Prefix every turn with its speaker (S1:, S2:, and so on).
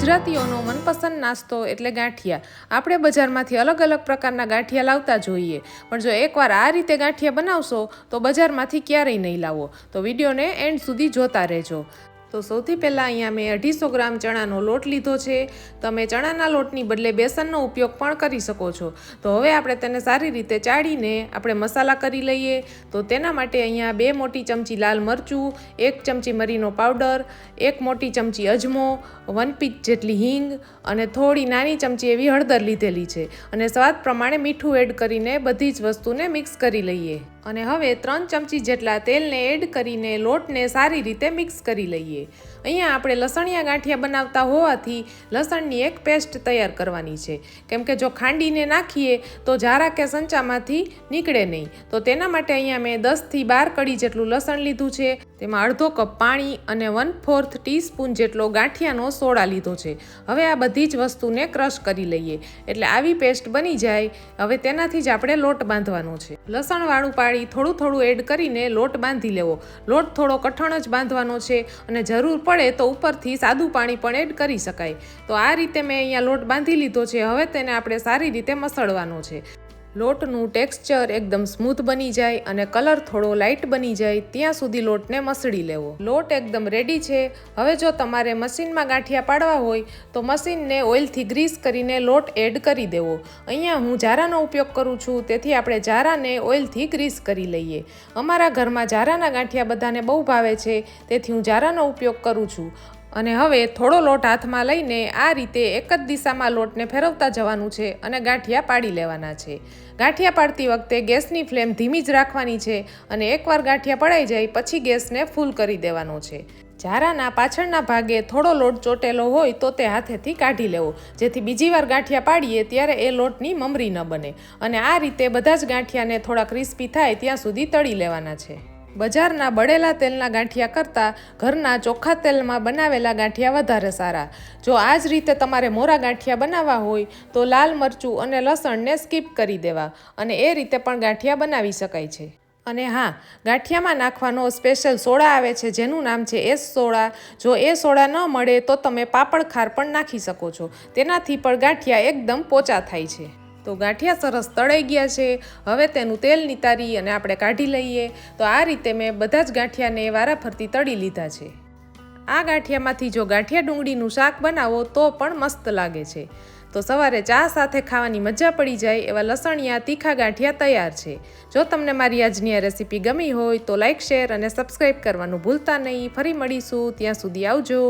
S1: ગુજરાતીઓનો મનપસંદ નાસ્તો એટલે ગાંઠિયા. આપણે બજારમાંથી અલગ અલગ પ્રકારના ગાંઠિયા લાવતા જોઈએ, પણ જો એકવાર આ રીતે ગાંઠિયા બનાવશો તો બજારમાંથી ક્યારેય નહીં લાવો. તો વિડીયોને એન્ડ સુધી જોતા રહેજો. તો સૌથી પહેલાં અહીંયા મેં 250 ગ્રામ ચણાનો લોટ લીધો છે. તમે ચણાના લોટની બદલે બેસનનો ઉપયોગ પણ કરી શકો છો. તો હવે આપણે તેને સારી રીતે ચાળીને આપણે મસાલા કરી લઈએ. તો તેના માટે અહીંયા 2 મોટી ચમચી લાલ મરચું, 1 ચમચી મરીનો પાવડર, 1 મોટી ચમચી અજમો, 1 પીંચ જેટલી હિંગ અને થોડી નાની ચમચી એવી હળદર લીધેલી છે. અને સ્વાદ પ્રમાણે મીઠું એડ કરીને બધી જ વસ્તુને મિક્સ કરી લઈએ. અને હવે 3 ચમચી જેટલા તેલને એડ કરીને લોટને સારી રીતે મિક્સ કરી લઈએ. અહીંયા આપણે લસણિયા ગાંઠિયા બનાવતા હોવાથી લસણની એક પેસ્ટ તૈયાર કરવાની છે, કેમ કે જો ખાંડીને નાખીએ તો જારા કે સંચામાંથી નીકળે નહીં. તો તેના માટે અહીંયા મેં 10 થી 12 કળી જેટલું લસણ લીધું છે. તેમાં અડધો કપ પાણી અને 1/4 ટીસ્પૂન જેટલો ગાંઠિયાનો સોડા લીધો છે. હવે આ બધી જ વસ્તુને ક્રશ કરી લઈએ. એટલે આવી પેસ્ટ બની જાય. હવે તેનાથી જ આપણે લોટ બાંધવાનો છે. લસણવાળું પાણી થોડું એડ કરીને લોટ બાંધી લેવો. લોટ થોડો કઠણ જ બાંધવાનો છે અને જરૂર પડે તો ઉપરથી સાદું પાણી પણ એડ કરી શકાય. તો આ રીતે મેં અહીંયા લોટ બાંધી લીધો છે. હવે તેને આપણે સારી રીતે મસળવાનો છે. લોટનું ટેક્સચર એકદમ સ્મૂથ બની જાય અને કલર થોડો લાઇટ બની જાય ત્યાં સુધી લોટને મસળી લેવો. લોટ એકદમ રેડી છે. હવે જો તમારે મશીનમાં ગાંઠિયા પાડવા હોય તો મશીનને ઓઇલથી ગ્રીસ કરીને લોટ એડ કરી દેવો. અહીંયા હું જારાનો ઉપયોગ કરું છું, તેથી આપણે જારાને ઓઇલથી ગ્રીસ કરી લઈએ. અમારા ઘરમાં જારાના ગાંઠિયા બધાને બહુ ભાવે છે, તેથી હું જારાનો ઉપયોગ કરું છું. અને હવે થોડો લોટ હાથમાં લઈને આ રીતે એક જ દિશામાં લોટને ફેરવતા જવાનું છે અને ગાંઠિયા પાડી લેવાના છે. ગાંઠિયા પાડતી વખતે ગેસની ફ્લેમ ધીમી જ રાખવાની છે અને એકવાર ગાંઠિયા પડાઈ જાય પછી ગેસને ફૂલ કરી દેવાનો છે. જારાના પાછળના ભાગે થોડો લોટ ચોટેલો હોય તો તે હાથેથી કાઢી લેવો, જેથી બીજી વાર ગાંઠિયા પાડીએ ત્યારે એ લોટની મમરી ન બને. અને આ રીતે બધા જ ગાંઠિયાને થોડા ક્રિસ્પી થાય ત્યાં સુધી તળી લેવાના છે. બજારના બળેલા તેલના ગાંઠિયા કરતાં ઘરના ચોખ્ખા તેલમાં બનાવેલા ગાંઠિયા વધારે સારા. જો આ જ રીતે તમારે મોરા ગાંઠિયા બનાવવા હોય તો લાલ મરચું અને લસણને સ્કીપ કરી દેવા અને એ રીતે પણ ગાંઠિયા બનાવી શકાય છે. અને હા, ગાંઠિયામાં નાખવાનો સ્પેશિયલ સોડા આવે છે જેનું નામ છે એસ સોડા. જો એ સોડા ન મળે તો તમે પાપડ ખાર પણ નાખી શકો છો. તેનાથી પણ ગાંઠિયા એકદમ પોચા થાય છે. તો ગાંઠિયા સરસ તળાઈ ગયા છે. હવે તેનું તેલ નિતારી અને આપણે કાઢી લઈએ. તો આ રીતે મેં બધા જ ગાંઠિયાને વારાફરતી તળી લીધા છે. આ ગાંઠિયામાંથી જો ગાંઠિયા ડુંગળીનું શાક બનાવો તો પણ મસ્ત લાગે છે. તો સવારે ચા સાથે ખાવાની મજા પડી જાય એવા લસણિયા તીખા ગાંઠિયા તૈયાર છે. જો તમને મારી આજની આ રેસીપી ગમી હોય તો લાઇક, શેર અને સબસ્ક્રાઈબ કરવાનું ભૂલતા નહીં. ફરી મળીશું, ત્યાં સુધી આવજો.